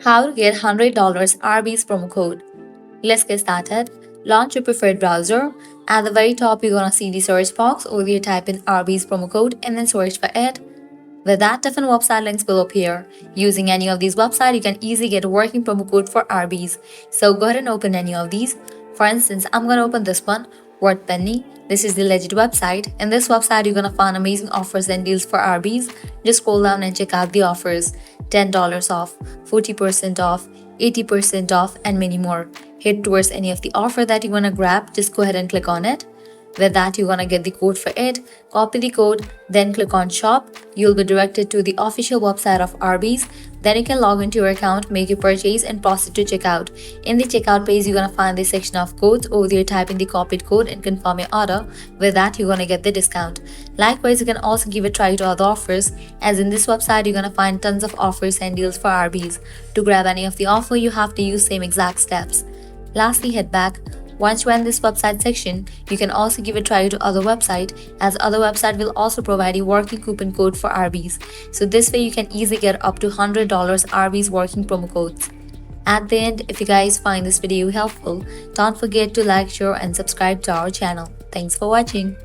How to get $100 Arby's promo code. Let's get started. Launch your preferred browser. At the very top, you're gonna see the search box. Over there, type in Arby's promo code and then search for it. With that, different website links will appear. Using any of these websites, you can easily get a working promo code for Arby's. So go ahead and open any of these. For instance, I'm gonna open this one, WordPenny. This is the legit website. In this website, you're gonna find amazing offers and deals for Arby's. Just scroll down and check out the offers. $10 off, 40% off, 80% off, and many more. Head towards any of the offer that you wanna grab. Just go ahead and click on it. With that, you're gonna get the code for it. Copy the code, then click on shop. You'll be directed to the official website of Arbys. Then you can log into your account, make your purchase, and proceed to checkout. In the checkout page, you're gonna find the section of codes. Over there, type in the copied code and confirm your order. With that, you're gonna get the discount. Likewise, you can also give a try to other offers, as in this website, you're gonna find tons of offers and deals for Arbys. To grab any of the offer, you have to use same exact steps. Lastly, head back. Once you're in this website section, you can also give a try to other website, as other website will also provide you working coupon code for Arbys. So this way you can easily get up to $100 Arbys working promo codes. At the end, if you guys find this video helpful, don't forget to like, share and subscribe to our channel. Thanks for watching.